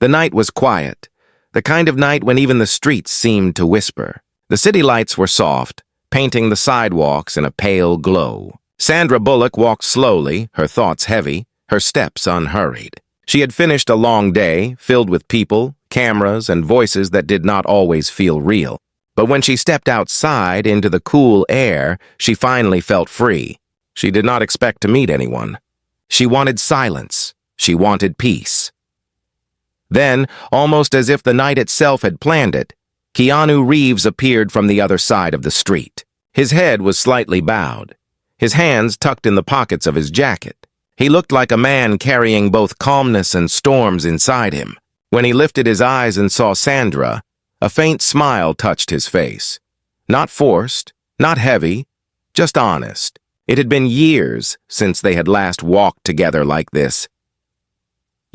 The night was quiet, the kind of night when even the streets seemed to whisper. The city lights were soft, painting the sidewalks in a pale glow. Sandra Bullock walked slowly, her thoughts heavy, her steps unhurried. She had finished a long day, filled with people, cameras, and voices that did not always feel real. But when she stepped outside into the cool air, she finally felt free. She did not expect to meet anyone. She wanted silence. She wanted peace. Then, almost as if the night itself had planned it, Keanu Reeves appeared from the other side of the street. His head was slightly bowed, his hands tucked in the pockets of his jacket. He looked like a man carrying both calmness and storms inside him. When he lifted his eyes and saw Sandra, a faint smile touched his face. Not forced, not heavy, just honest. It had been years since they had last walked together like this.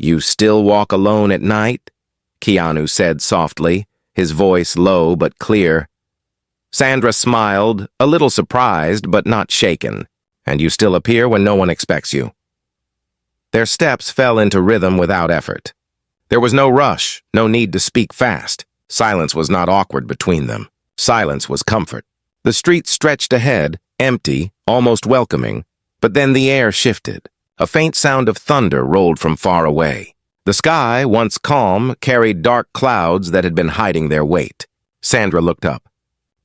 "You still walk alone at night?" Keanu said softly, his voice low but clear. Sandra smiled, a little surprised but not shaken. "And you still appear when no one expects you." Their steps fell into rhythm without effort. There was no rush, no need to speak fast. Silence was not awkward between them. Silence was comfort. The street stretched ahead, empty, almost welcoming, but then the air shifted. A faint sound of thunder rolled from far away. The sky, once calm, carried dark clouds that had been hiding their weight. Sandra looked up.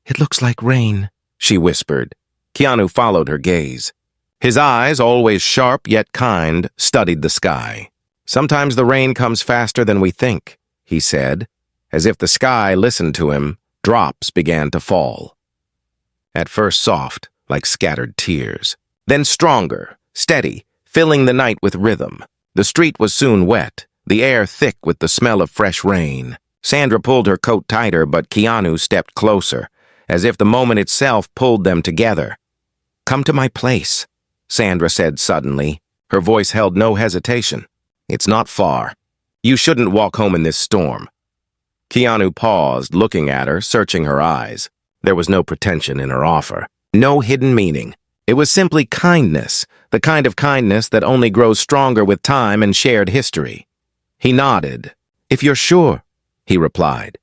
"It looks like rain," she whispered. Keanu followed her gaze. His eyes, always sharp yet kind, studied the sky. "Sometimes the rain comes faster than we think," he said. As if the sky listened to him, drops began to fall. At first soft, like scattered tears. Then stronger, steady, filling the night with rhythm. The street was soon wet, the air thick with the smell of fresh rain. Sandra pulled her coat tighter, but Keanu stepped closer, as if the moment itself pulled them together. "Come to my place," Sandra said suddenly. Her voice held no hesitation. "It's not far. You shouldn't walk home in this storm." Keanu paused, looking at her, searching her eyes. There was no pretension in her offer, no hidden meaning. It was simply kindness, the kind of kindness that only grows stronger with time and shared history. He nodded. "If you're sure," he replied.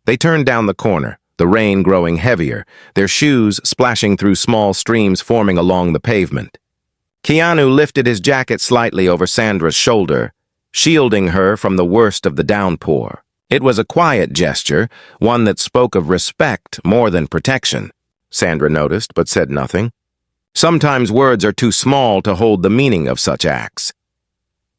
They turned down the corner, the rain growing heavier, their shoes splashing through small streams forming along the pavement. Keanu lifted his jacket slightly over Sandra's shoulder, shielding her from the worst of the downpour. It was a quiet gesture, one that spoke of respect more than protection. Sandra noticed, but said nothing. Sometimes words are too small to hold the meaning of such acts.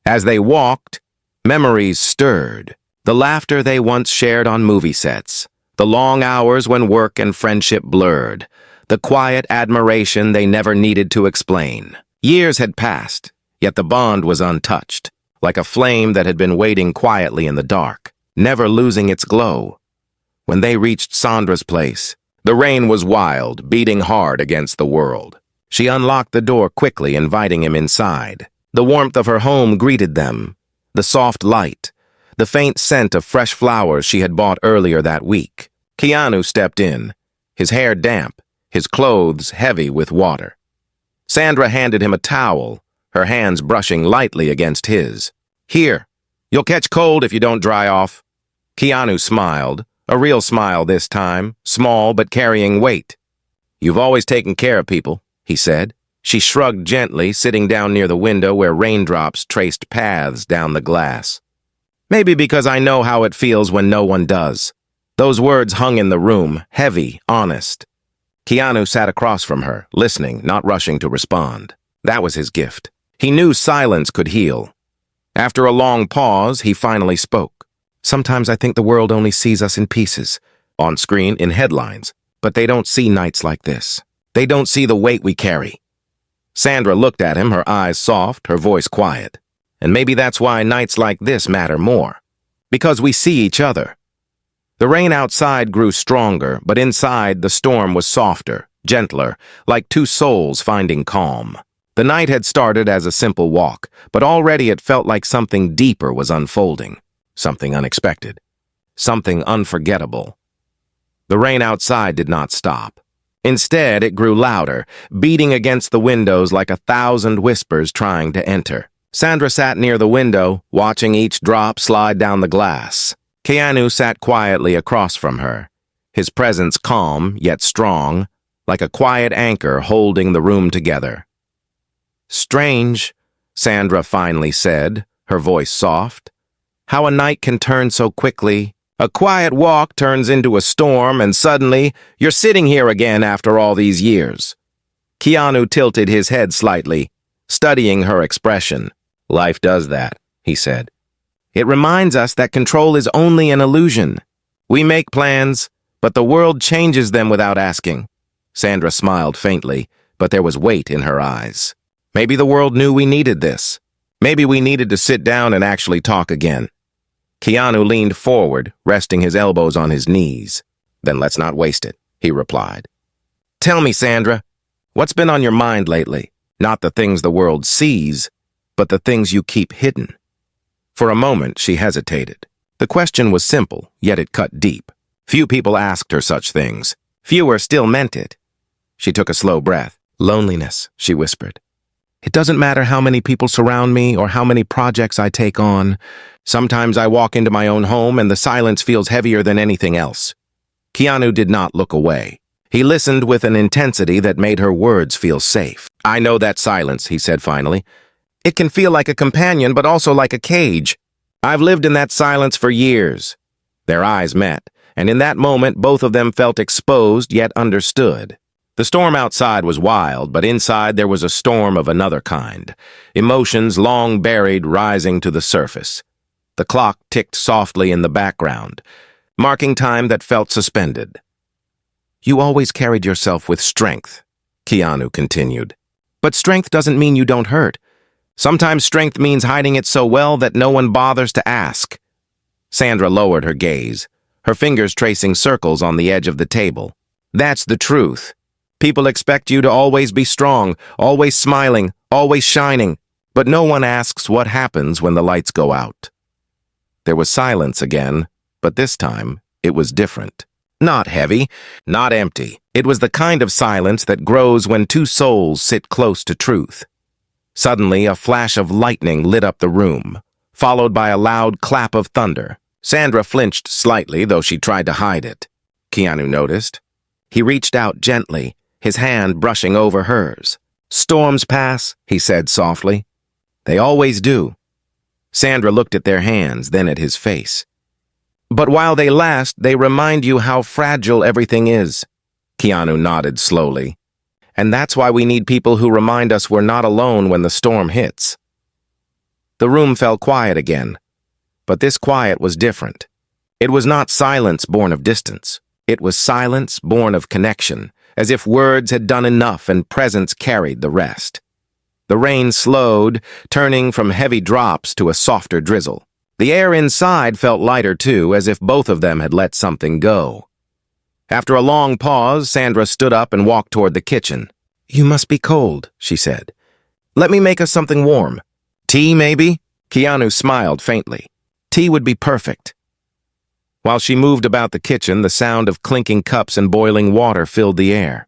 As they walked, memories stirred. The laughter they once shared on movie sets, the long hours when work and friendship blurred, the quiet admiration they never needed to explain. Years had passed, yet the bond was untouched, like a flame that had been waiting quietly in the dark, never losing its glow. When they reached Sandra's place, the rain was wild, beating hard against the world. She unlocked the door quickly, inviting him inside. The warmth of her home greeted them, the soft light, the faint scent of fresh flowers she had bought earlier that week. Keanu stepped in, his hair damp, his clothes heavy with water. Sandra handed him a towel, her hands brushing lightly against his. "Here, you'll catch cold if you don't dry off." Keanu smiled, a real smile this time, small but carrying weight. "You've always taken care of people," he said. She shrugged gently, sitting down near the window where raindrops traced paths down the glass. "Maybe because I know how it feels when no one does." Those words hung in the room, heavy, honest. Keanu sat across from her, listening, not rushing to respond. That was his gift. He knew silence could heal. After a long pause, he finally spoke. "Sometimes I think the world only sees us in pieces, on screen, in headlines, but they don't see nights like this. They don't see the weight we carry." Sandra looked at him, her eyes soft, her voice quiet. "And maybe that's why nights like this matter more. Because we see each other." The rain outside grew stronger, but inside the storm was softer, gentler, like two souls finding calm. The night had started as a simple walk, but already it felt like something deeper was unfolding, something unexpected, something unforgettable. The rain outside did not stop. Instead, it grew louder, beating against the windows like 1,000 whispers trying to enter. Sandra sat near the window, watching each drop slide down the glass. Keanu sat quietly across from her, his presence calm yet strong, like a quiet anchor holding the room together. "Strange," Sandra finally said, her voice soft. "How a night can turn so quickly. A quiet walk turns into a storm, and suddenly you're sitting here again after all these years." Keanu tilted his head slightly, studying her expression. "Life does that," he said. "It reminds us that control is only an illusion. We make plans, but the world changes them without asking." Sandra smiled faintly, but there was weight in her eyes. Maybe the world knew we needed this. Maybe we needed to sit down and actually talk again. Keanu leaned forward, resting his elbows on his knees. "Then let's not waste it," he replied. "Tell me, Sandra, what's been on your mind lately? Not the things the world sees, but the things you keep hidden." For a moment, she hesitated. The question was simple, yet it cut deep. Few people asked her such things. Fewer still meant it. She took a slow breath. "Loneliness," she whispered. "It doesn't matter how many people surround me or how many projects I take on. Sometimes I walk into my own home and the silence feels heavier than anything else." Keanu did not look away. He listened with an intensity that made her words feel safe. "I know that silence," he said finally. "It can feel like a companion, but also like a cage. I've lived in that silence for years." Their eyes met, and in that moment both of them felt exposed yet understood. The storm outside was wild, but inside there was a storm of another kind, emotions long buried rising to the surface. The clock ticked softly in the background, marking time that felt suspended. "You always carried yourself with strength," Keanu continued. "But strength doesn't mean you don't hurt. Sometimes strength means hiding it so well that no one bothers to ask." Sandra lowered her gaze, her fingers tracing circles on the edge of the table. "That's the truth. People expect you to always be strong, always smiling, always shining, but no one asks what happens when the lights go out." There was silence again, but this time it was different. Not heavy, not empty. It was the kind of silence that grows when two souls sit close to truth. Suddenly, a flash of lightning lit up the room, followed by a loud clap of thunder. Sandra flinched slightly, though she tried to hide it. Keanu noticed. He reached out gently, his hand brushing over hers. "Storms pass," he said softly. "They always do." Sandra looked at their hands, then at his face. "But while they last, they remind you how fragile everything is." Keanu nodded slowly. "And that's why we need people who remind us we're not alone when the storm hits." The room fell quiet again, but this quiet was different. It was not silence born of distance. It was silence born of connection, as if words had done enough and presence carried the rest. The rain slowed, turning from heavy drops to a softer drizzle. The air inside felt lighter too, as if both of them had let something go. After a long pause, Sandra stood up and walked toward the kitchen. "You must be cold," she said. "Let me make us something warm. Tea, maybe?" Keanu smiled faintly. "Tea would be perfect." While she moved about the kitchen, the sound of clinking cups and boiling water filled the air.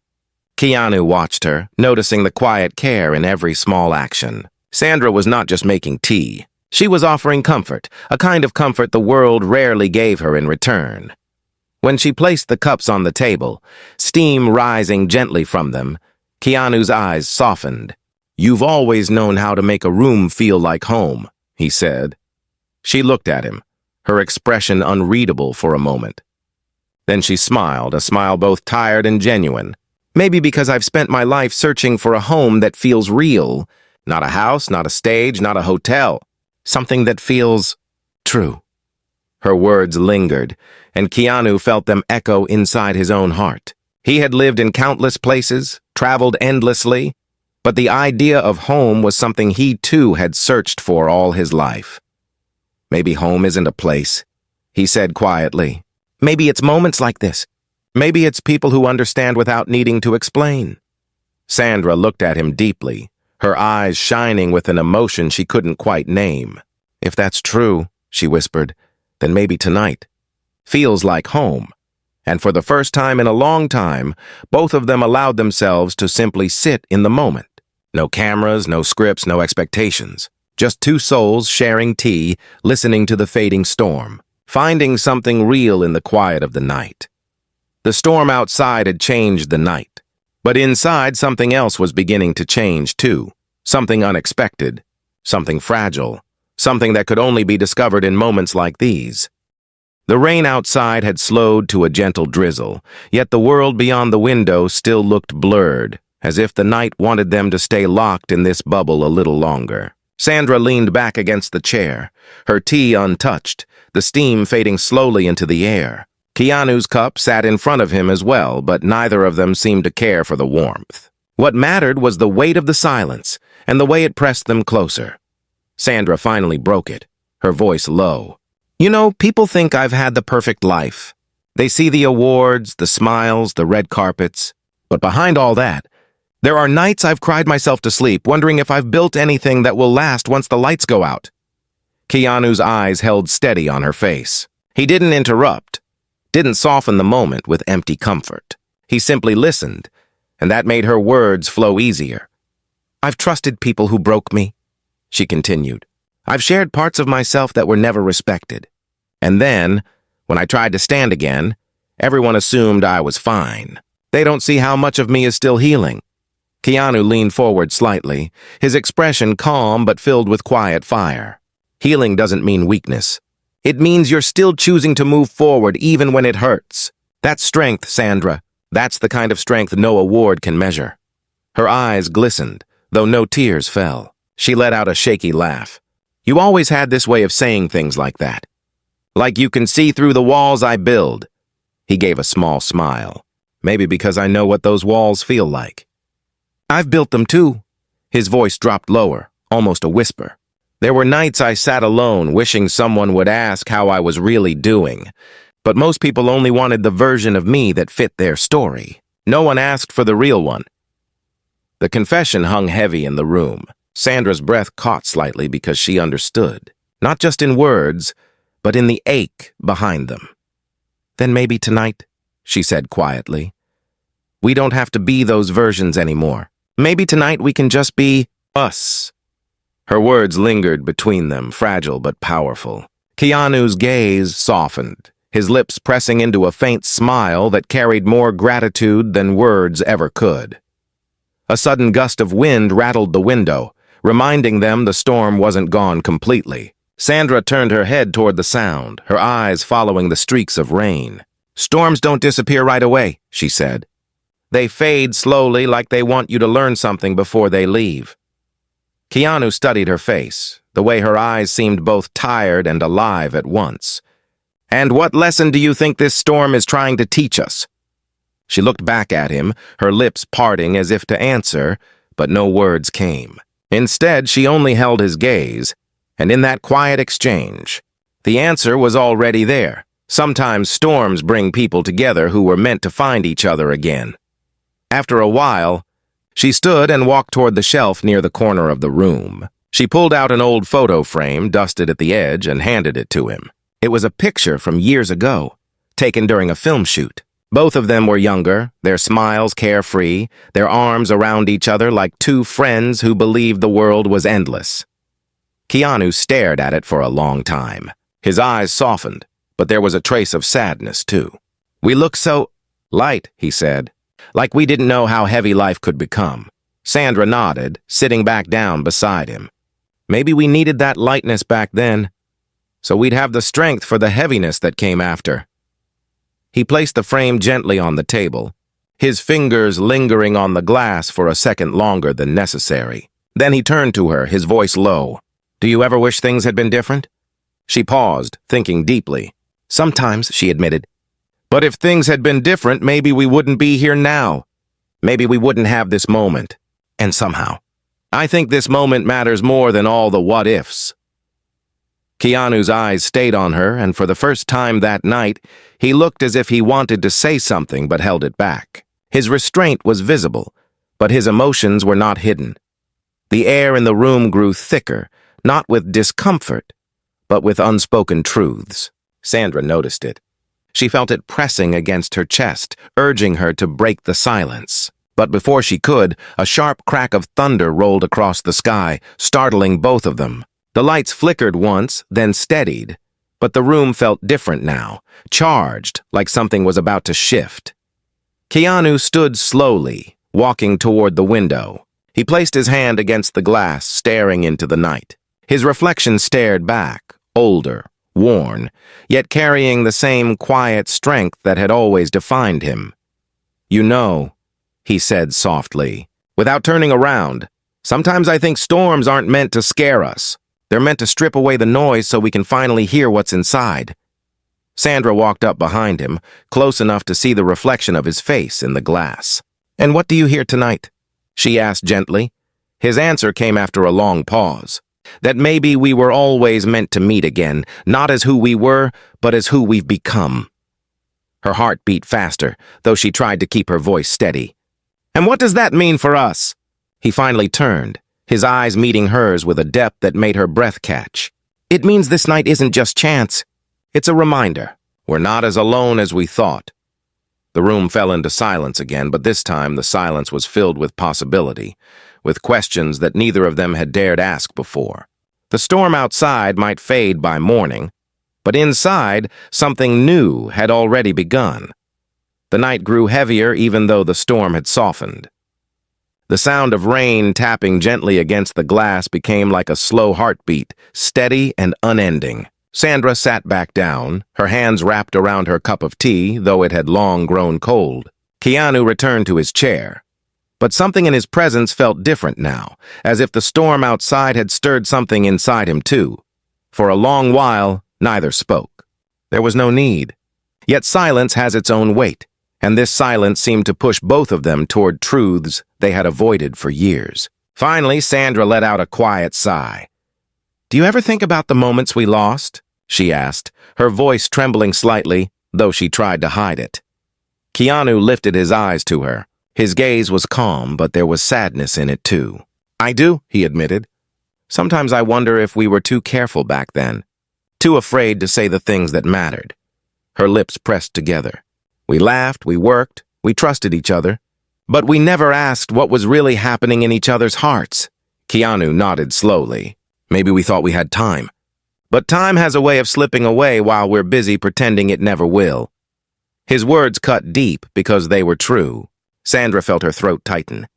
Keanu watched her, noticing the quiet care in every small action. Sandra was not just making tea. She was offering comfort, a kind of comfort the world rarely gave her in return. When she placed the cups on the table, steam rising gently from them, Keanu's eyes softened. "You've always known how to make a room feel like home," he said. She looked at him, her expression unreadable for a moment. Then she smiled, a smile both tired and genuine. "Maybe because I've spent my life searching for a home that feels real. Not a house, not a stage, not a hotel. Something that feels true." Her words lingered, and Keanu felt them echo inside his own heart. He had lived in countless places, traveled endlessly, but the idea of home was something he too had searched for all his life. "Maybe home isn't a place," he said quietly. "Maybe it's moments like this. Maybe it's people who understand without needing to explain." Sandra looked at him deeply, her eyes shining with an emotion she couldn't quite name. "If that's true," she whispered, "then maybe tonight feels like home." And for the first time in a long time, both of them allowed themselves to simply sit in the moment. No cameras, no scripts, no expectations. Just two souls sharing tea, listening to the fading storm, finding something real in the quiet of the night. The storm outside had changed the night, but inside something else was beginning to change too. Something unexpected, something fragile, something that could only be discovered in moments like these. The rain outside had slowed to a gentle drizzle, yet the world beyond the window still looked blurred, as if the night wanted them to stay locked in this bubble a little longer. Sandra leaned back against the chair, her tea untouched, the steam fading slowly into the air. Keanu's cup sat in front of him as well, but neither of them seemed to care for the warmth. What mattered was the weight of the silence and the way it pressed them closer. Sandra finally broke it, her voice low. You know, people think I've had the perfect life. They see the awards, the smiles, the red carpets. But behind all that, there are nights I've cried myself to sleep, wondering if I've built anything that will last once the lights go out. Keanu's eyes held steady on her face. He didn't interrupt, didn't soften the moment with empty comfort. He simply listened, and that made her words flow easier. I've trusted people who broke me, she continued. I've shared parts of myself that were never respected. And then, when I tried to stand again, everyone assumed I was fine. They don't see how much of me is still healing. Keanu leaned forward slightly, his expression calm but filled with quiet fire. Healing doesn't mean weakness. It means you're still choosing to move forward even when it hurts. That's strength, Sandra. That's the kind of strength no award can measure. Her eyes glistened, though no tears fell. She let out a shaky laugh. You always had this way of saying things like that. Like you can see through the walls I build. He gave a small smile. Maybe because I know what those walls feel like. I've built them too. His voice dropped lower, almost a whisper. There were nights I sat alone, wishing someone would ask how I was really doing. But most people only wanted the version of me that fit their story. No one asked for the real one. The confession hung heavy in the room. Sandra's breath caught slightly because she understood, not just in words, but in the ache behind them. Then maybe tonight, she said quietly. We don't have to be those versions anymore. Maybe tonight we can just be us. Her words lingered between them, fragile but powerful. Keanu's gaze softened, his lips pressing into a faint smile that carried more gratitude than words ever could. A sudden gust of wind rattled the window, reminding them the storm wasn't gone completely. Sandra turned her head toward the sound, her eyes following the streaks of rain. Storms don't disappear right away, she said. They fade slowly like they want you to learn something before they leave. Keanu studied her face, the way her eyes seemed both tired and alive at once. And what lesson do you think this storm is trying to teach us? She looked back at him, her lips parting as if to answer, but no words came. Instead, she only held his gaze, and in that quiet exchange, the answer was already there. Sometimes storms bring people together who were meant to find each other again. After a while, she stood and walked toward the shelf near the corner of the room. She pulled out an old photo frame, dusted at the edge, and handed it to him. It was a picture from years ago, taken during a film shoot. Both of them were younger, their smiles carefree, their arms around each other like two friends who believed the world was endless. Keanu stared at it for a long time. His eyes softened, but there was a trace of sadness, too. We look so light, he said, like we didn't know how heavy life could become. Sandra nodded, sitting back down beside him. Maybe we needed that lightness back then, so we'd have the strength for the heaviness that came after. He placed the frame gently on the table, his fingers lingering on the glass for a second longer than necessary. Then he turned to her, his voice low. Do you ever wish things had been different? She paused, thinking deeply. Sometimes, she admitted. But if things had been different, maybe we wouldn't be here now. Maybe we wouldn't have this moment. And somehow, I think this moment matters more than all the what-ifs. Keanu's eyes stayed on her, and for the first time that night, he looked as if he wanted to say something but held it back. His restraint was visible, but his emotions were not hidden. The air in the room grew thicker, not with discomfort, but with unspoken truths. Sandra noticed it. She felt it pressing against her chest, urging her to break the silence. But before she could, a sharp crack of thunder rolled across the sky, startling both of them. The lights flickered once, then steadied, but the room felt different now, charged, like something was about to shift. Keanu stood slowly, walking toward the window. He placed his hand against the glass, staring into the night. His reflection stared back, older, worn, yet carrying the same quiet strength that had always defined him. "You know," he said softly, without turning around, "sometimes I think storms aren't meant to scare us. They're meant to strip away the noise so we can finally hear what's inside." Sandra walked up behind him, close enough to see the reflection of his face in the glass. "And what do you hear tonight?" she asked gently. His answer came after a long pause. That maybe we were always meant to meet again, not as who we were, but as who we've become. Her heart beat faster, though she tried to keep her voice steady. "And what does that mean for us?" He finally turned, his eyes meeting hers with a depth that made her breath catch. "It means this night isn't just chance. It's a reminder. We're not as alone as we thought." The room fell into silence again, but this time the silence was filled with possibility, with questions that neither of them had dared ask before. The storm outside might fade by morning, but inside, something new had already begun. The night grew heavier even though the storm had softened. The sound of rain tapping gently against the glass became like a slow heartbeat, steady and unending. Sandra sat back down, her hands wrapped around her cup of tea, though it had long grown cold. Keanu returned to his chair. But something in his presence felt different now, as if the storm outside had stirred something inside him too. For a long while, neither spoke. There was no need. Yet silence has its own weight, and this silence seemed to push both of them toward truths they had avoided for years. Finally, Sandra let out a quiet sigh. "Do you ever think about the moments we lost?" she asked, her voice trembling slightly, though she tried to hide it. Keanu lifted his eyes to her. His gaze was calm, but there was sadness in it too. "I do," he admitted. "Sometimes I wonder if we were too careful back then, too afraid to say the things that mattered." Her lips pressed together. "We laughed, we worked, we trusted each other, but we never asked what was really happening in each other's hearts." Keanu nodded slowly. "Maybe we thought we had time. But time has a way of slipping away while we're busy pretending it never will." His words cut deep because they were true. Sandra felt her throat tighten.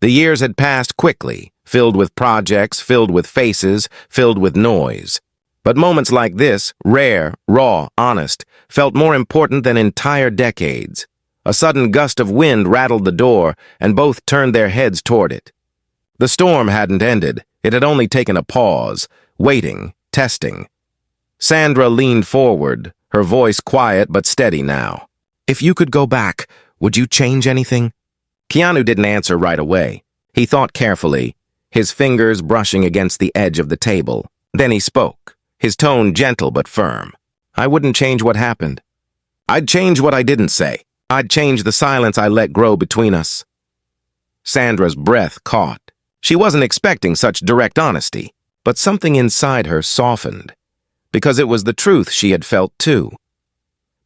The years had passed quickly, filled with projects, filled with faces, filled with noise. But moments like this, rare, raw, honest, felt more important than entire decades. A sudden gust of wind rattled the door, and both turned their heads toward it. The storm hadn't ended. It had only taken a pause, waiting, testing. Sandra leaned forward, her voice quiet but steady now. "If you could go back, would you change anything?" Keanu didn't answer right away. He thought carefully, his fingers brushing against the edge of the table. Then he spoke, his tone gentle but firm. "I wouldn't change what happened. I'd change what I didn't say. I'd change the silence I let grow between us." Sandra's breath caught. She wasn't expecting such direct honesty, but something inside her softened, because it was the truth she had felt too.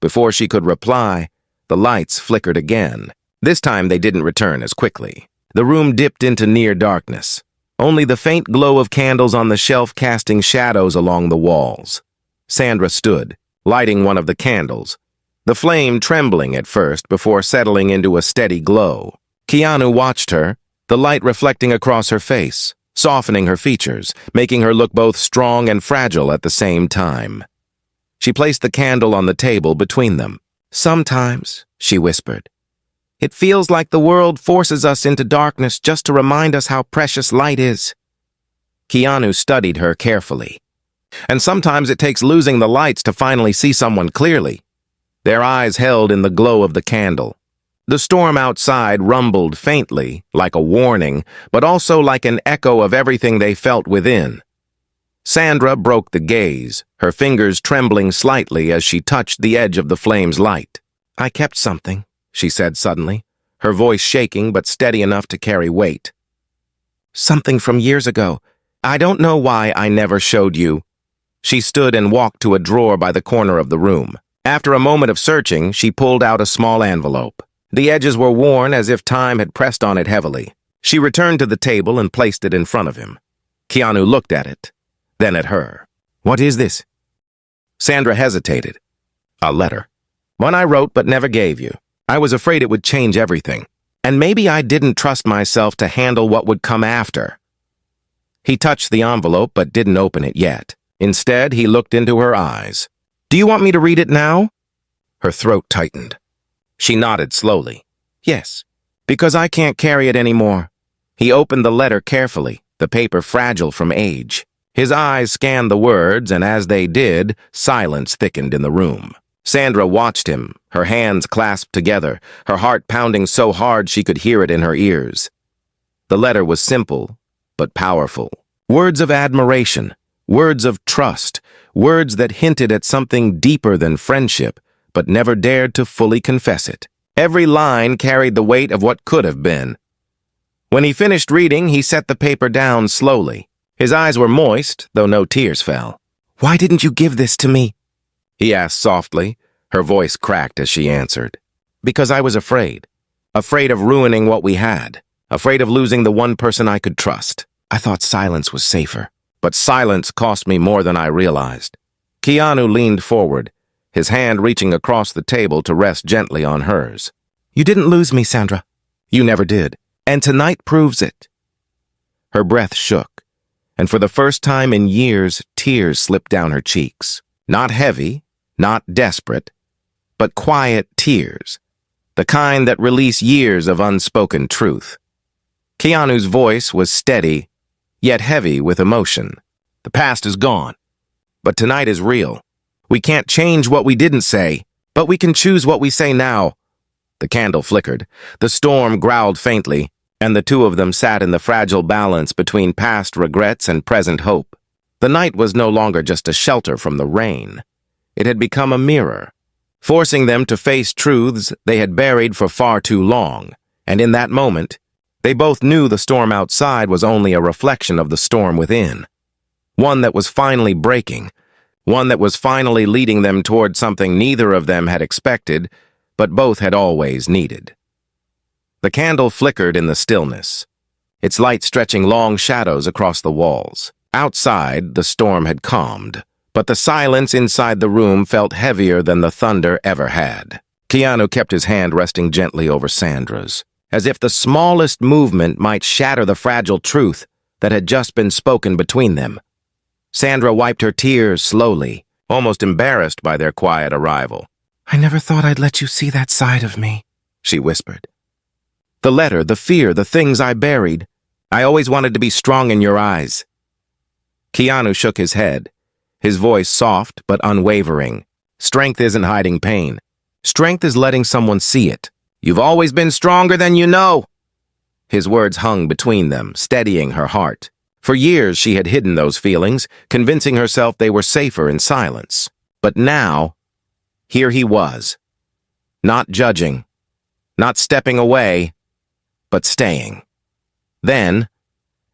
Before she could reply, the lights flickered again. This time they didn't return as quickly. The room dipped into near darkness, only the faint glow of candles on the shelf casting shadows along the walls. Sandra stood, lighting one of the candles, the flame trembling at first before settling into a steady glow. Keanu watched her, the light reflecting across her face, softening her features, making her look both strong and fragile at the same time. She placed the candle on the table between them. "Sometimes," she whispered, "it feels like the world forces us into darkness just to remind us how precious light is." Keanu studied her carefully. "And sometimes it takes losing the lights to finally see someone clearly." Their eyes held in the glow of the candle. The storm outside rumbled faintly, like a warning, but also like an echo of everything they felt within. Sandra broke the gaze, her fingers trembling slightly as she touched the edge of the flame's light. "I kept something," she said suddenly, her voice shaking but steady enough to carry weight. "Something from years ago. I don't know why I never showed you." She stood and walked to a drawer by the corner of the room. After a moment of searching, she pulled out a small envelope. The edges were worn as if time had pressed on it heavily. She returned to the table and placed it in front of him. Keanu looked at it. then at her. "What is this?" Sandra hesitated. "A letter. One I wrote but never gave you. I was afraid it would change everything. And maybe I didn't trust myself to handle what would come after." He touched the envelope but didn't open it yet. Instead, he looked into her eyes. "Do you want me to read it now?" Her throat tightened. She nodded slowly. "Yes, because I can't carry it anymore." He opened the letter carefully, the paper fragile from age. His eyes scanned the words, and as they did, silence thickened in the room. Sandra watched him, her hands clasped together, her heart pounding so hard she could hear it in her ears. The letter was simple, but powerful. Words of admiration, words of trust, words that hinted at something deeper than friendship, but never dared to fully confess it. Every line carried the weight of what could have been. When he finished reading, he set the paper down slowly. His eyes were moist, though no tears fell. "Why didn't you give this to me?" he asked softly. Her voice cracked as she answered. "Because I was afraid. Afraid of ruining what we had. Afraid of losing the one person I could trust. I thought silence was safer. But silence cost me more than I realized." Keanu leaned forward, his hand reaching across the table to rest gently on hers. "You didn't lose me, Sandra. You never did. And tonight proves it." Her breath shook, and for the first time in years, tears slipped down her cheeks. Not heavy, not desperate, but quiet tears, the kind that release years of unspoken truth. Keanu's voice was steady, yet heavy with emotion. "The past is gone, but tonight is real. We can't change what we didn't say, but we can choose what we say now." The candle flickered, the storm growled faintly, and the two of them sat in the fragile balance between past regrets and present hope. The night was no longer just a shelter from the rain. It had become a mirror, forcing them to face truths they had buried for far too long, and in that moment, they both knew the storm outside was only a reflection of the storm within. One that was finally breaking, one that was finally leading them toward something neither of them had expected, but both had always needed. The candle flickered in the stillness, its light stretching long shadows across the walls. Outside, the storm had calmed, but the silence inside the room felt heavier than the thunder ever had. Keanu kept his hand resting gently over Sandra's, as if the smallest movement might shatter the fragile truth that had just been spoken between them. Sandra wiped her tears slowly, almost embarrassed by their quiet arrival. "I never thought I'd let you see that side of me," she whispered. "The letter, the fear, the things I buried. I always wanted to be strong in your eyes." Keanu shook his head, his voice soft but unwavering. "Strength isn't hiding pain. Strength is letting someone see it. You've always been stronger than you know." His words hung between them, steadying her heart. For years she had hidden those feelings, convincing herself they were safer in silence. But now, here he was. Not judging, not stepping away, but staying. Then,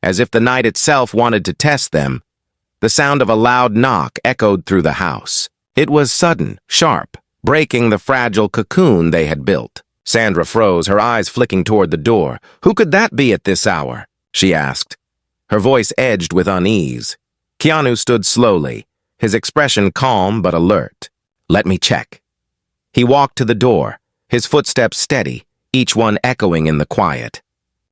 as if the night itself wanted to test them, the sound of a loud knock echoed through the house. It was sudden, sharp, breaking the fragile cocoon they had built. Sandra froze, her eyes flicking toward the door. "Who could that be at this hour?" she asked. Her voice edged with unease. Keanu stood slowly, his expression calm but alert. "Let me check." He walked to the door, his footsteps steady, each one echoing in the quiet.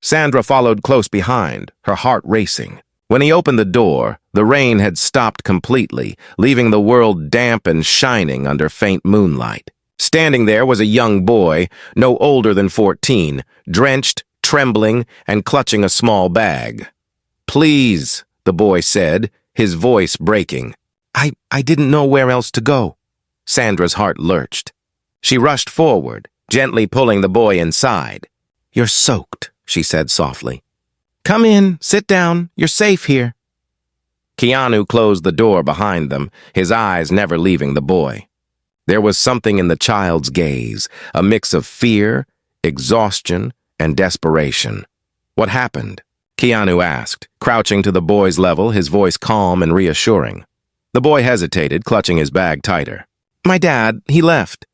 Sandra followed close behind, her heart racing. When he opened the door, the rain had stopped completely, leaving the world damp and shining under faint moonlight. Standing there was a young boy, no older than 14, drenched, trembling, and clutching a small bag. "Please," the boy said, his voice breaking. I didn't know where else to go." Sandra's heart lurched. She rushed forward, gently pulling the boy inside. "You're soaked," she said softly. "Come in, sit down, you're safe here." Keanu closed the door behind them, his eyes never leaving the boy. There was something in the child's gaze, a mix of fear, exhaustion, and desperation. "What happened?" Keanu asked, crouching to the boy's level, his voice calm and reassuring. The boy hesitated, clutching his bag tighter. "My dad, he left.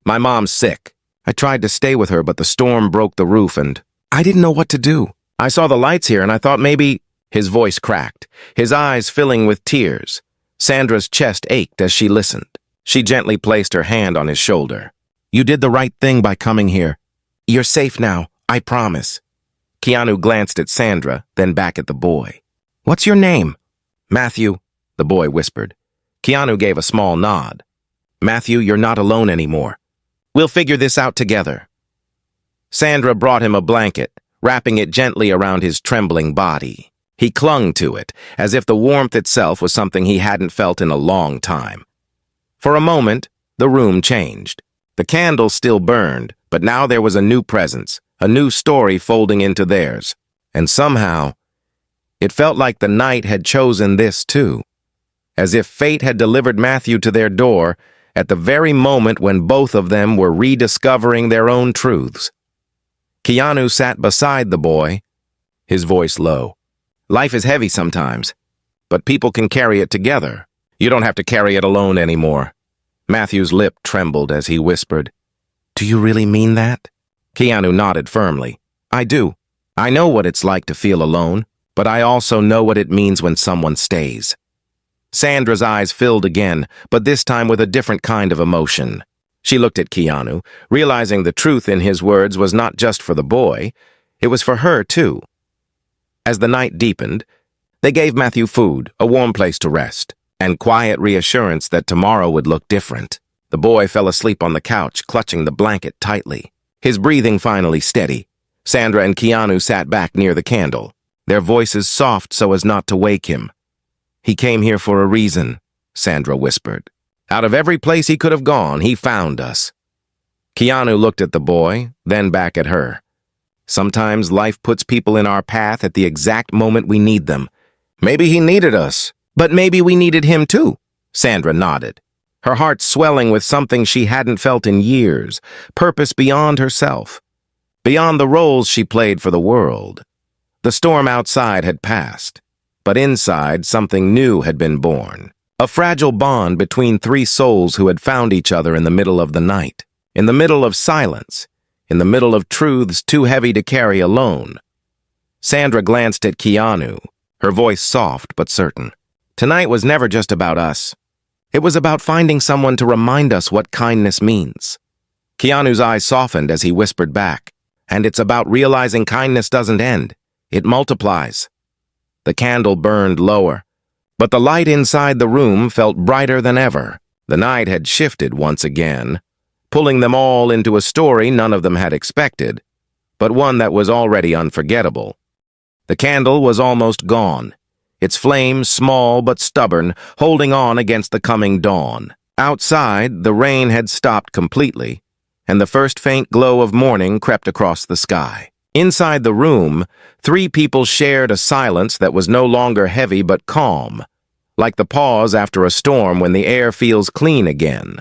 My mom's sick. I tried to stay with her, but the storm broke the roof and I didn't know what to do. I saw the lights here and I thought maybe..." His voice cracked, his eyes filling with tears. Sandra's chest ached as she listened. She gently placed her hand on his shoulder. "You did the right thing by coming here. You're safe now, I promise." Keanu glanced at Sandra, then back at the boy. "What's your name?" "Matthew," the boy whispered. Keanu gave a small nod. "Matthew, you're not alone anymore. We'll figure this out together." Sandra brought him a blanket, wrapping it gently around his trembling body. He clung to it, as if the warmth itself was something he hadn't felt in a long time. For a moment, the room changed. The candle still burned, but now there was a new presence, a new story folding into theirs. And somehow, it felt like the night had chosen this too, as if fate had delivered Matthew to their door at the very moment when both of them were rediscovering their own truths. Keanu sat beside the boy, his voice low. "Life is heavy sometimes, but people can carry it together. You don't have to carry it alone anymore." Matthew's lip trembled as he whispered, "Do you really mean that?" Keanu nodded firmly. "I do. I know what it's like to feel alone, but I also know what it means when someone stays." Sandra's eyes filled again, but this time with a different kind of emotion. She looked at Keanu, realizing the truth in his words was not just for the boy, it was for her too. As the night deepened, they gave Matthew food, a warm place to rest, and quiet reassurance that tomorrow would look different. The boy fell asleep on the couch, clutching the blanket tightly. His breathing finally steady. Sandra and Keanu sat back near the candle, their voices soft so as not to wake him. "He came here for a reason," Sandra whispered. "Out of every place he could have gone, he found us." Keanu looked at the boy, then back at her. "Sometimes life puts people in our path at the exact moment we need them. Maybe he needed us, but maybe we needed him too." Sandra nodded, her heart swelling with something she hadn't felt in years, purpose beyond herself, beyond the roles she played for the world. The storm outside had passed, but inside something new had been born. A fragile bond between three souls who had found each other in the middle of the night, in the middle of silence, in the middle of truths too heavy to carry alone. Sandra glanced at Keanu, her voice soft but certain. "Tonight was never just about us. It was about finding someone to remind us what kindness means." Keanu's eyes softened as he whispered back, "And it's about realizing kindness doesn't end. It multiplies." The candle burned lower, but the light inside the room felt brighter than ever. The night had shifted once again, pulling them all into a story none of them had expected, but one that was already unforgettable. The candle was almost gone, its flame small but stubborn, holding on against the coming dawn. Outside, the rain had stopped completely, and the first faint glow of morning crept across the sky. Inside the room, three people shared a silence that was no longer heavy but calm, like the pause after a storm when the air feels clean again.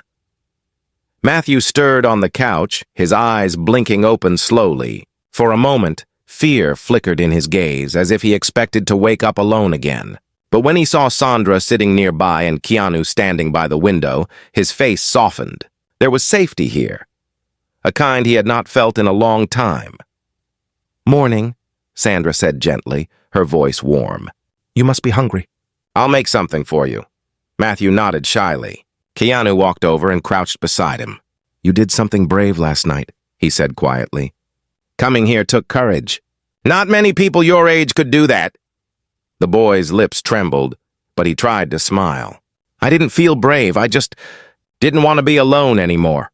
Matthew stirred on the couch, his eyes blinking open slowly. For a moment, fear flickered in his gaze, as if he expected to wake up alone again. But when he saw Sandra sitting nearby and Keanu standing by the window, his face softened. There was safety here, a kind he had not felt in a long time. "Morning," Sandra said gently, her voice warm. "You must be hungry." "I'll make something for you." Matthew nodded shyly. Keanu walked over and crouched beside him. "You did something brave last night," he said quietly. "Coming here took courage. Not many people your age could do that." The boy's lips trembled, but he tried to smile. "I didn't feel brave, I just didn't want to be alone anymore."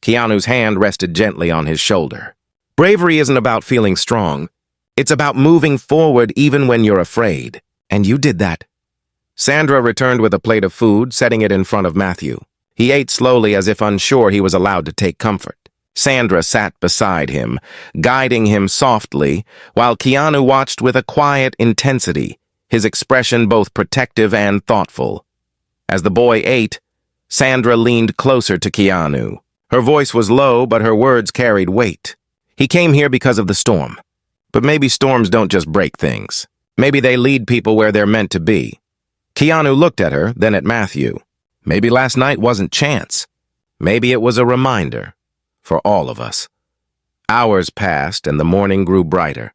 Keanu's hand rested gently on his shoulder. "Bravery isn't about feeling strong. It's about moving forward even when you're afraid. And you did that." Sandra returned with a plate of food, setting it in front of Matthew. He ate slowly as if unsure he was allowed to take comfort. Sandra sat beside him, guiding him softly, while Keanu watched with a quiet intensity, his expression both protective and thoughtful. As the boy ate, Sandra leaned closer to Keanu. Her voice was low, but her words carried weight. "He came here because of the storm. But maybe storms don't just break things. Maybe they lead people where they're meant to be." Keanu looked at her, then at Matthew. Maybe last night wasn't chance. Maybe it was a reminder. For all of us. Hours passed and the morning grew brighter.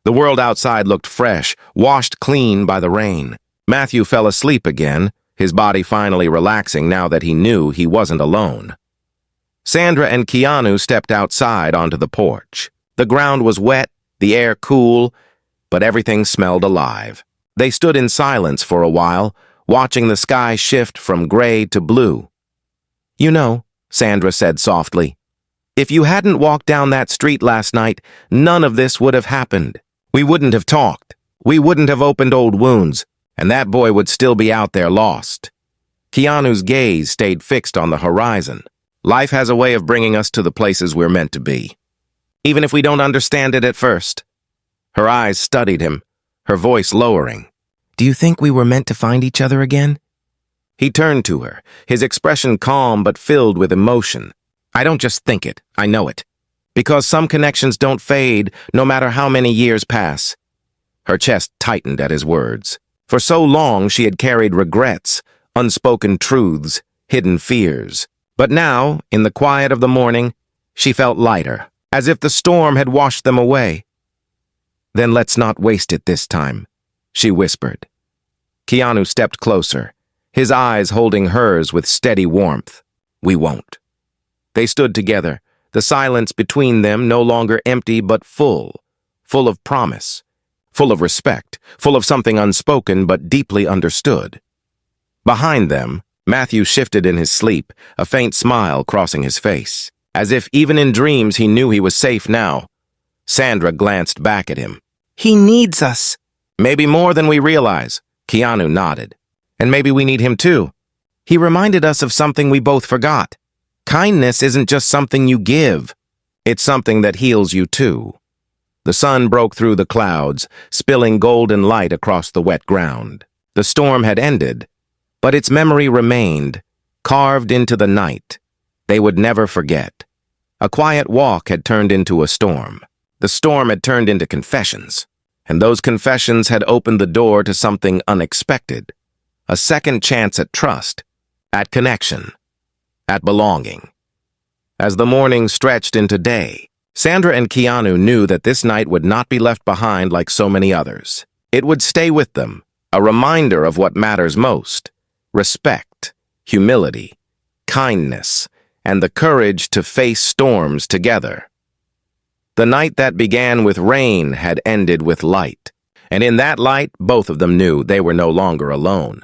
The world outside looked fresh, washed clean by the rain. Matthew fell asleep again, his body finally relaxing now that he knew he wasn't alone. Sandra and Keanu stepped outside onto the porch. The ground was wet, the air cool, but everything smelled alive. They stood in silence for a while, watching the sky shift from gray to blue. "You know," Sandra said softly, "if you hadn't walked down that street last night, none of this would have happened. We wouldn't have talked. We wouldn't have opened old wounds, and that boy would still be out there lost." Keanu's gaze stayed fixed on the horizon. Life has a way of bringing us to the places we're meant to be, even if we don't understand it at first. Her eyes studied him, her voice lowering. "Do you think we were meant to find each other again?" He turned to her, his expression calm but filled with emotion. "I don't just think it, I know it. Because some connections don't fade, no matter how many years pass." Her chest tightened at his words. For so long she had carried regrets, unspoken truths, hidden fears. But now, in the quiet of the morning, she felt lighter, as if the storm had washed them away. "Then let's not waste it this time," she whispered. Keanu stepped closer, his eyes holding hers with steady warmth. "We won't." They stood together, the silence between them no longer empty but full of promise, full of respect, full of something unspoken but deeply understood. Behind them, Matthew shifted in his sleep, a faint smile crossing his face, as if even in dreams he knew he was safe now. Sandra glanced back at him. "He needs us." "Maybe more than we realize," Keanu nodded. "And maybe we need him too. He reminded us of something we both forgot. Kindness isn't just something you give. It's something that heals you too." The sun broke through the clouds, spilling golden light across the wet ground. The storm had ended, but its memory remained, carved into the night. They would never forget. A quiet walk had turned into a storm. The storm had turned into confessions, and those confessions had opened the door to something unexpected. A second chance at trust, at connection, at belonging. As the morning stretched into day, Sandra and Keanu knew that this night would not be left behind like so many others. It would stay with them, a reminder of what matters most: respect, humility, kindness, and the courage to face storms together. The night that began with rain had ended with light, and in that light, both of them knew they were no longer alone.